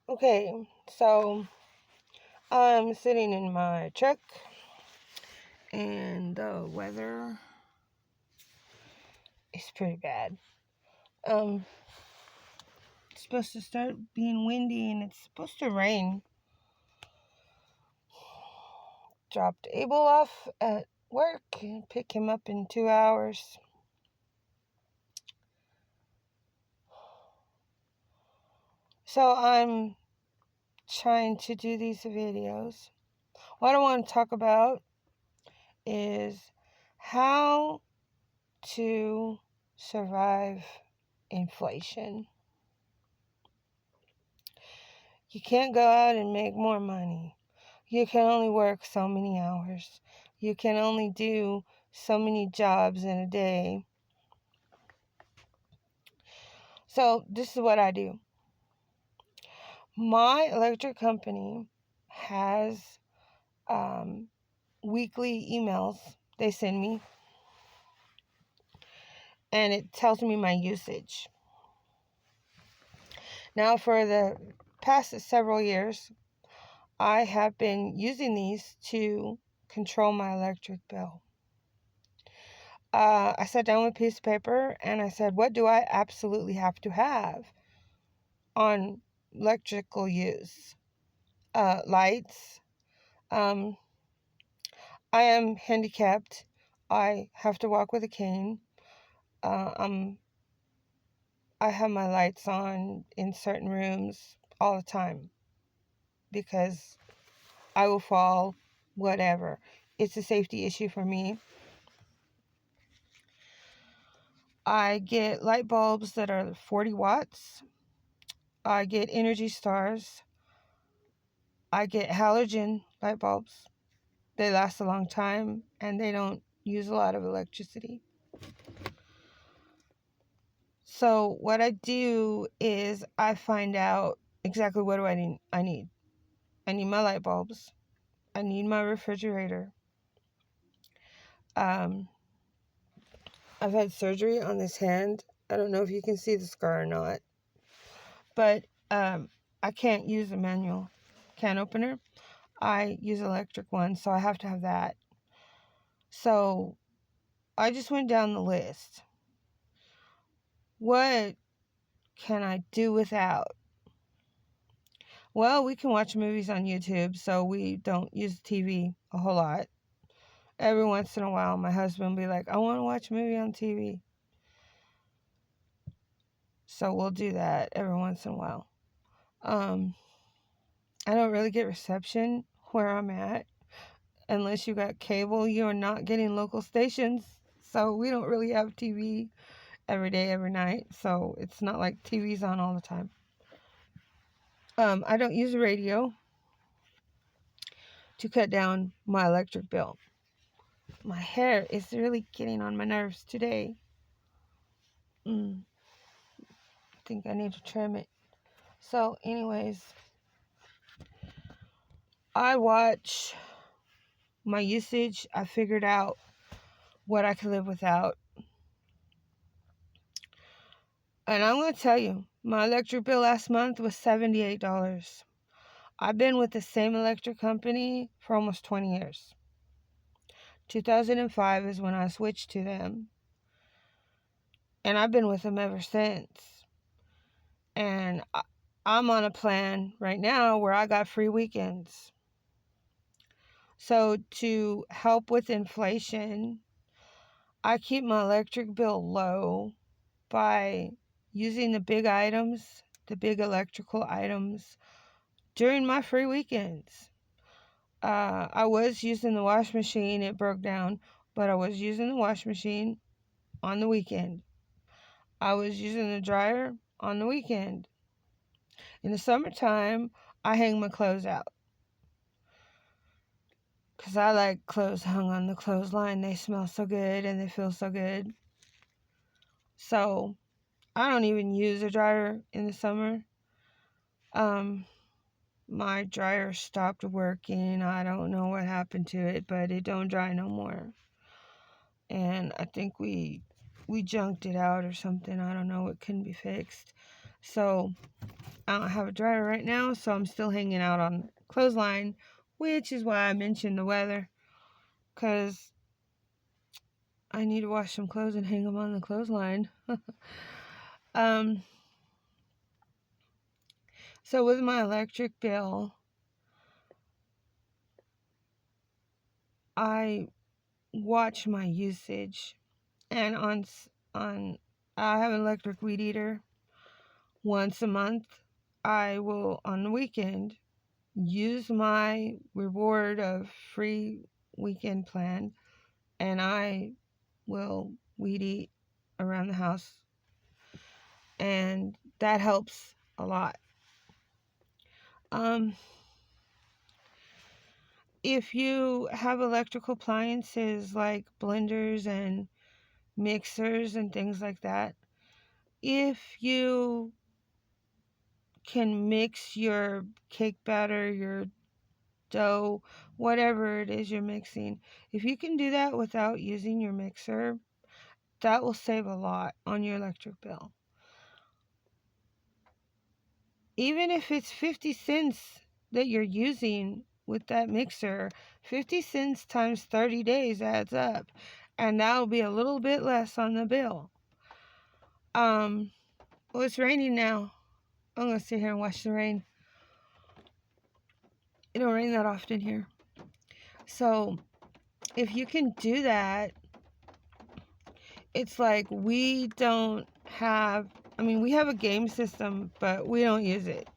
Okay, so I'm sitting in my truck and the weather is pretty bad. It's supposed to start being windy and it's supposed to rain. Dropped Abel off at work and pick him up in 2 hours. So I'm trying to do these videos. What I want to talk about is how to survive inflation. You can't go out and make more money. You can only work so many hours. You can only do so many jobs in a day. So this is what I do. My electric company has weekly emails they send me, and it tells me my usage. Now, for the past several years, I have been using these to control my electric bill. I sat down with a piece of paper and I said, what do I absolutely have to have on electrical use? Lights. I am handicapped. I have to walk with a cane. I have my lights on in certain rooms all the time because I will fall, whatever. It's a safety issue for me. I get light bulbs that are 40 watts. I get Energy Stars. I get halogen light bulbs. They last a long time and they don't use a lot of electricity. So what I do is I find out exactly what do I need. I need my light bulbs. I need my refrigerator. I've had surgery on this hand. I don't know if you can see the scar or not, but I can't use a manual can opener. I use electric one, so I have to have that. So I just went down the list. What can I do without? Well, we can watch movies on YouTube, so we don't use TV a whole lot. Every once in a while, my husband will be like, I want to watch a movie on TV. So we'll do that every once in a while. I don't really get reception where I'm at. Unless you got cable, you're not getting local stations. So we don't really have TV every day, every night. So it's not like TV's on all the time. I don't use a radio to cut down my electric bill. My hair is really getting on my nerves today. I think I need to trim it. So anyways, I watch my usage. I figured out what I could live without. And I'm going to tell you, my electric bill last month was $78. I've been with the same electric company for almost 20 years. 2005 is when I switched to them. And I've been with them ever since. And I'm on a plan right now where I got free weekends. So to help with inflation, I keep my electric bill low by using the big items, the big electrical items during my free weekends. I was using the wash machine. It broke down, but I was using the wash machine on the weekend. I was using the dryer on the weekend. In the summertime, I hang my clothes out because I like clothes hung on the clothesline. They smell so good and they feel so good. So I don't even use a dryer in the summer. My dryer stopped working. I don't know what happened to it, but it don't dry no more. And I think we junked it out or something. I don't know. It couldn't be fixed. So I don't have a dryer right now, so I'm still hanging out on clothesline, which is why I mentioned the weather, because I need to wash some clothes and hang them on the clothesline. um, so with my electric bill, I watch my usage, and on I have an electric weed eater. Once a month, I will on the weekend use my reward of free weekend plan, and I will weed eat around the house, and that helps a lot. If you have electrical appliances like blenders and mixers and things like that, if you can mix your cake batter, your dough, whatever it is you're mixing, if you can do that without using your mixer, that will save a lot on your electric bill. Even if it's 50 cents that you're using with that mixer, 50 cents times 30 days adds up, and that'll be a little bit less on the bill. Well, it's raining now. I'm gonna sit here and watch the rain. It don't rain that often here. So if you can do that, it's like we don't have, we have a game system, but we don't use it.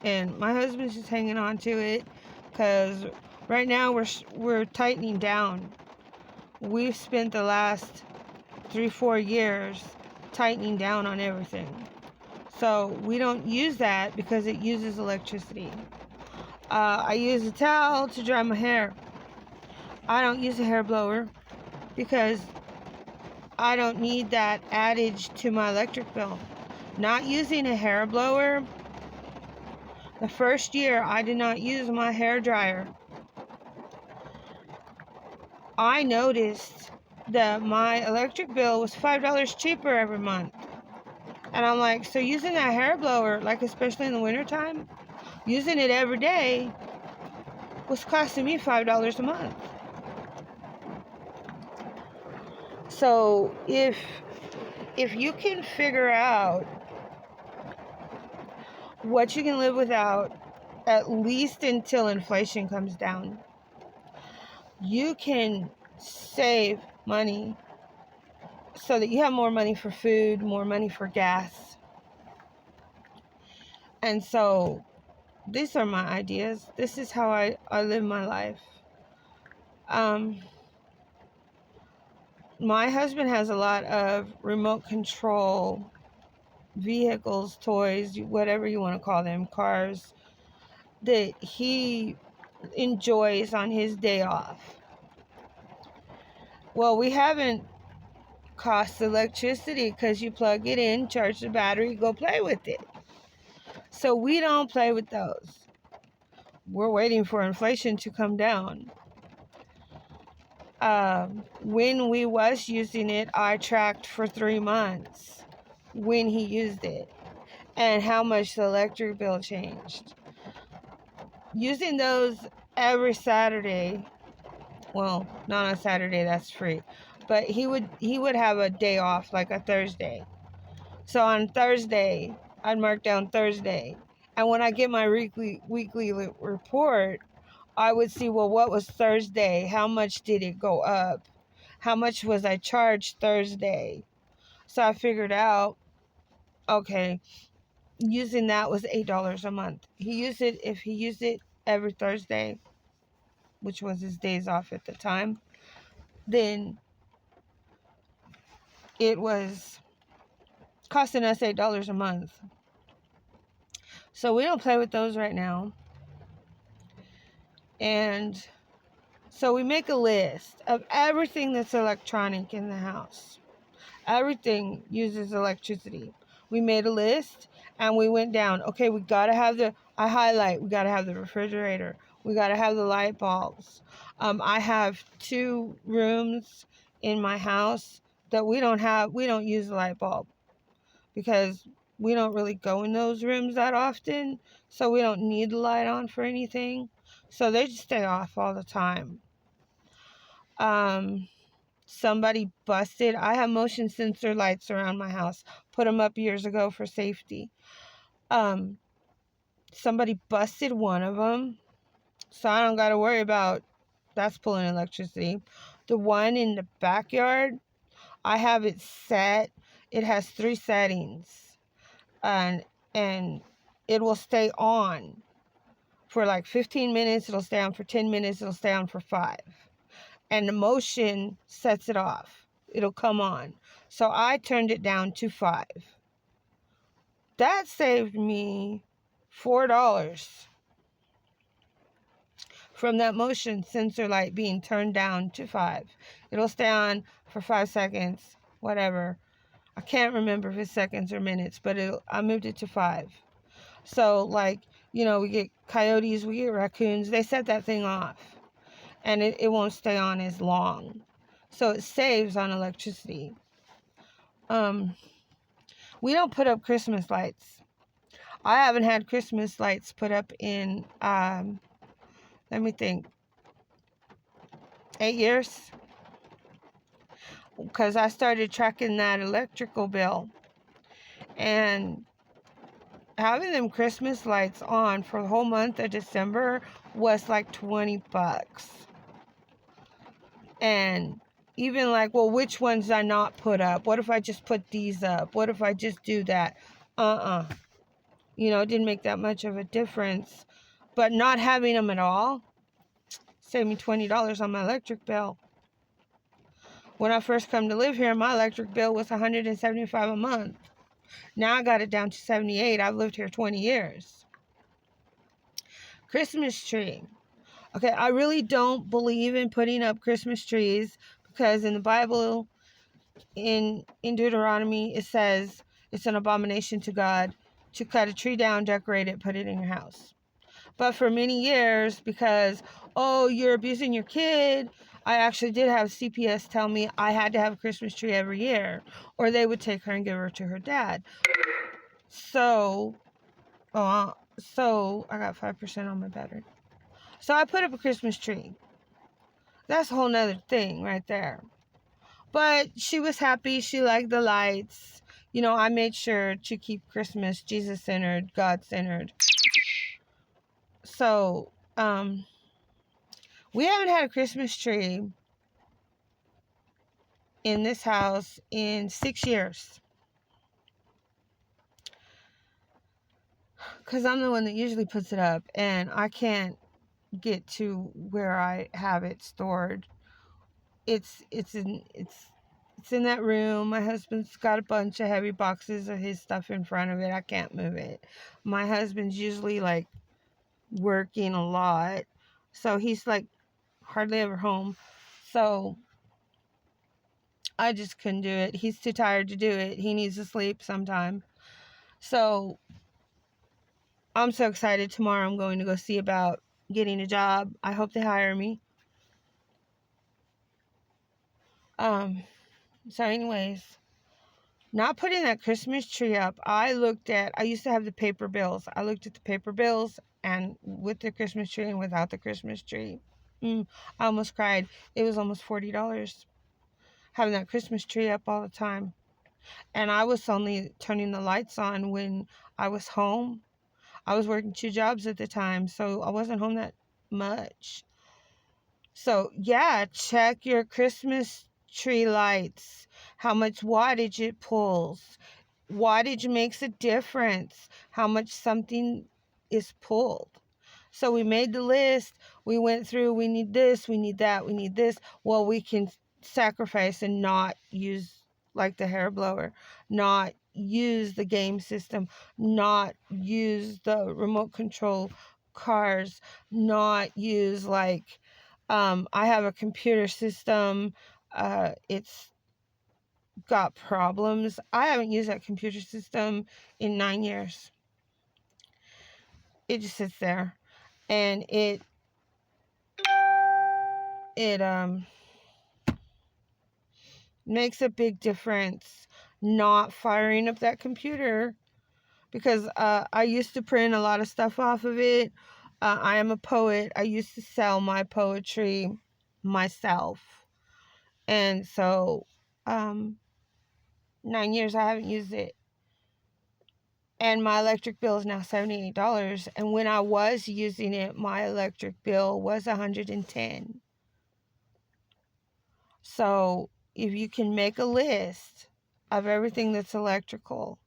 And my husband's just hanging on to it because right now we're tightening down. We've spent the last 3-4 years tightening down on everything. So we don't use that because it uses electricity. I use a towel to dry my hair. I don't use a hair blower because I don't need that adage to my electric bill. Not using a hair blower, the first year I did not use my hair dryer, I noticed that my electric bill was $5 cheaper every month. And I'm like, so using that hair blower, like especially in the wintertime, using it every day was costing me $5 a month. So if you can figure out what you can live without, at least until inflation comes down, you can save money so that you have more money for food, more money for gas. And so these are my ideas. This is how I live my life. My husband has a lot of remote control vehicles, toys, whatever you want to call them, cars, that he enjoys on his day off. Well, we haven't cost electricity because you plug it in, charge the battery, go play with it. So we don't play with those. We're waiting for inflation to come down. When we was using it, I tracked for 3 months when he used it and how much the electric bill changed. Using those every Saturday, well, not on Saturday, that's free, but he would have a day off, like a Thursday. So on Thursday, I'd mark down Thursday, and when I get my weekly report, I would see, well, what was Thursday? How much did it go up? How much was I charged Thursday? So I figured out, okay, using that was $8 a month. If he used it every Thursday, which was his days off at the time, then it was costing us $8 a month. So we don't play with those right now. And so we make a list of everything that's electronic in the house. Everything uses electricity. We made a list and we went down. Okay, we got to have we got to have the refrigerator. We got to have the light bulbs. I have 2 rooms in my house that we don't use the light bulb because we don't really go in those rooms that often, so we don't need the light on for anything. So they just stay off all the time. Somebody busted. I have motion sensor lights around my house. Put them up years ago for safety. Somebody busted one of them, so I don't got to worry about that's pulling electricity. The one in the backyard, I have it set. It has 3 settings, and it will stay on for like 15 minutes. It'll stay on for 10 minutes. It'll stay on for 5. And the motion sets it off. It'll come on. So I turned it down to 5. That saved me $4 from that motion sensor light being turned down to 5. It'll stay on for 5 seconds, whatever. I can't remember if it's seconds or minutes, but I moved it to 5. So, like, we get coyotes, we get raccoons. They set that thing off, and it won't stay on as long. So it saves on electricity. We don't put up Christmas lights. I haven't had Christmas lights put up in, let me think, 8 years. Because I started tracking that electrical bill. And having them Christmas lights on for the whole month of December was like $20. And even like, well, which ones did I not put up? What if I just put these up? What if I just do that? It didn't make that much of a difference. But not having them at all saved me $20 on my electric bill. When I first come to live here, my electric bill was $175 a month. Now I got it down to $78. I've lived here 20 years. Christmas tree. Okay, I really don't believe in putting up Christmas trees because in the Bible, in Deuteronomy, it says it's an abomination to God to cut a tree down, decorate it, put it in your house. But for many years, because, you're abusing your kid, I actually did have CPS tell me I had to have a Christmas tree every year, or they would take her and give her to her dad. So I got 5% on my battery. So I put up a Christmas tree. That's a whole nother thing right there. But she was happy. She liked the lights. I made sure to keep Christmas Jesus-centered, God-centered. So, we haven't had a Christmas tree in this house in 6 years. Because I'm the one that usually puts it up, and I can't get to where I have it stored. It's in that room. My husband's got a bunch of heavy boxes of his stuff in front of it. I can't move it. My husband's usually like working a lot, so he's like hardly ever home. So I just couldn't do it. He's too tired to do it. He needs to sleep sometime. So I'm so excited. Tomorrow I'm going to go see about getting a job. I hope they hire me. So anyways, not putting that Christmas tree up, I used to have the paper bills. I looked at the paper bills and with the Christmas tree and without the Christmas tree. I almost cried. It was almost $40 having that Christmas tree up all the time. And I was only turning the lights on when I was home. I was working 2 jobs at the time, so I wasn't home that much. So, yeah, check your Christmas tree lights, how much wattage it pulls. Wattage makes a difference, how much something is pulled. So we made the list. We went through, we need this, we need that, we need this. Well, we can sacrifice and not use like the hair blower, not use the game system, not use the remote control cars, not use like, I have a computer system. It's got problems. I haven't used that computer system in 9 years. It just sits there, and it makes a big difference not firing up that computer because I used to print a lot of stuff off of it. I am a poet. I used to sell my poetry myself. And so 9 years I haven't used it. And my electric bill is now $78. And when I was using it, my electric bill was $110. So if you can make a list of everything that's electrical,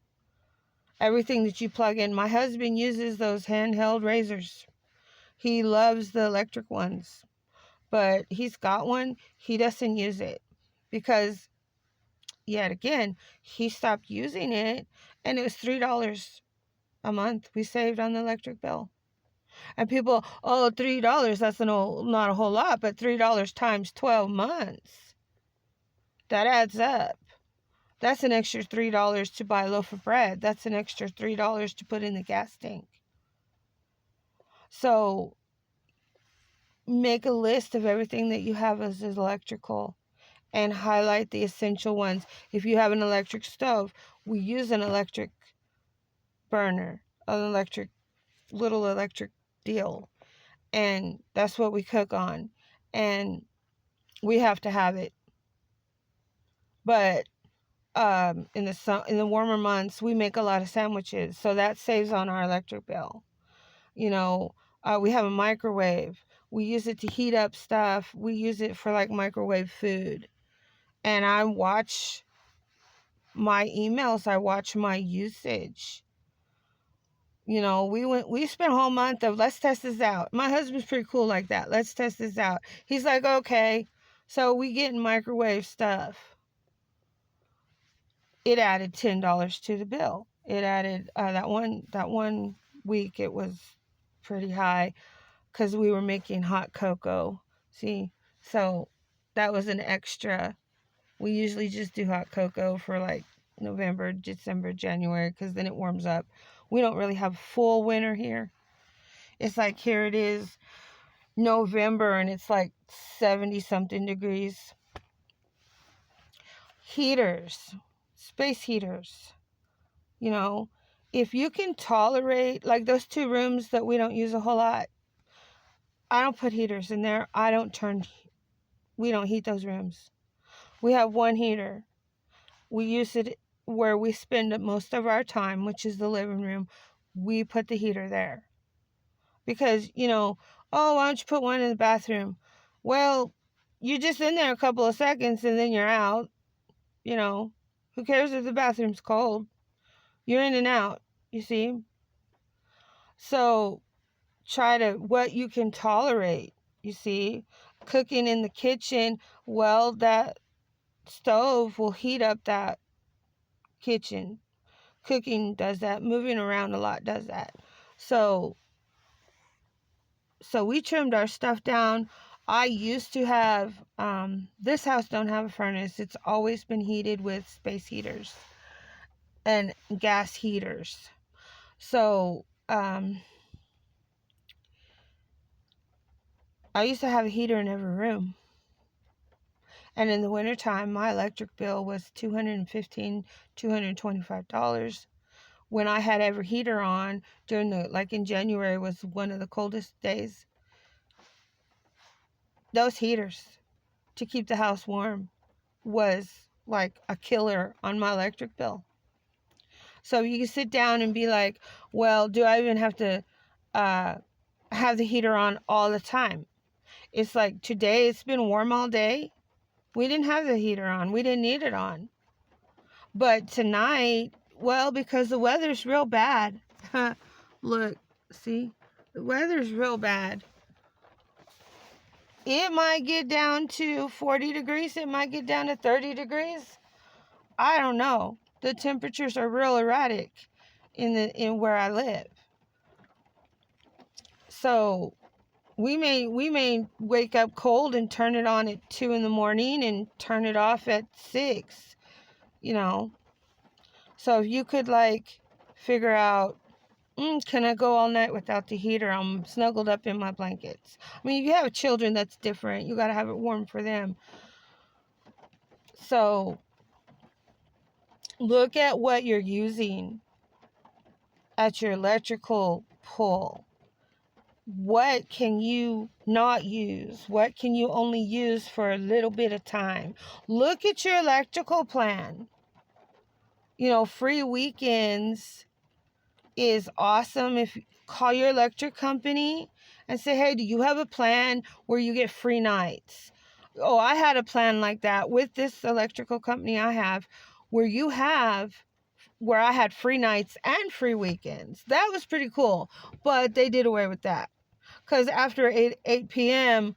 everything that you plug in. My husband uses those handheld razors. He loves the electric ones, but he's got one. He doesn't use it because, yet again, he stopped using it, and it was $3 a month we saved on the electric bill. And people, oh, $3, that's not a whole lot, but $3 times 12 months, that adds up. That's an extra $3 to buy a loaf of bread. That's an extra $3 to put in the gas tank. So make a list of everything that you have as electrical and highlight the essential ones. If you have an electric stove, we use an electric burner, an little electric deal. And that's what we cook on. And we have to have it. But in the warmer months, we make a lot of sandwiches. So that saves on our electric bill. We have a microwave. We use it to heat up stuff. We use it for like microwave food. And I watch my emails. I watch my usage. We spent a whole month of let's test this out. My husband's pretty cool like that. Let's test this out. He's like, okay. So we get microwave stuff. It added $10 to the bill. It added that one week it was pretty high because we were making hot cocoa. See, so that was an extra. We usually just do hot cocoa for like November, December, January, because then it warms up. We don't really have full winter here. It's like here it is November and it's like 70 something degrees. Heaters, space heaters, if you can tolerate like those 2 rooms that we don't use a whole lot, I don't put heaters in there. We don't heat those rooms. We have one heater. We use it where we spend most of our time, which is the living room. We put the heater there. Because, oh, why don't you put one in the bathroom? Well, you're just in there a couple of seconds and then you're out. Who cares if the bathroom's cold? You're in and out, you see? So try to, what you can tolerate, you see? Cooking in the kitchen, well, that stove will heat up that kitchen. Cooking does that. Moving around a lot does that. So we trimmed our stuff down. I used to have, this house don't have a furnace. It's always been heated with space heaters and gas heaters. So I used to have a heater in every room. And in the wintertime, my electric bill was $215, $225. When I had every heater on like in January was one of the coldest days. Those heaters to keep the house warm was like a killer on my electric bill. So you can sit down and be like, well, do I even have to have the heater on all the time? It's like today it's been warm all day. We didn't have the heater on. We didn't need it on. But tonight, well, because the weather's real bad. Look, see? The weather's real bad. It might get down to 40 degrees. It might get down to 30 degrees. I don't know. The temperatures are real erratic in where I live. So we may wake up cold and turn it on at 2 in the morning and turn it off at 6, So if you could like figure out, can I go all night without the heater? I'm snuggled up in my blankets. I mean, if you have children, that's different. You got to have it warm for them. So look at what you're using at your electrical pull. What can you not use? What can you only use for a little bit of time? Look at your electrical plan. Free weekends is awesome. If you call your electric company and say, hey, do you have a plan where you get free nights? Oh, I had a plan like that with this electrical company I have, where I had free nights and free weekends. That was pretty cool, but they did away with that. Because after 8 p.m.,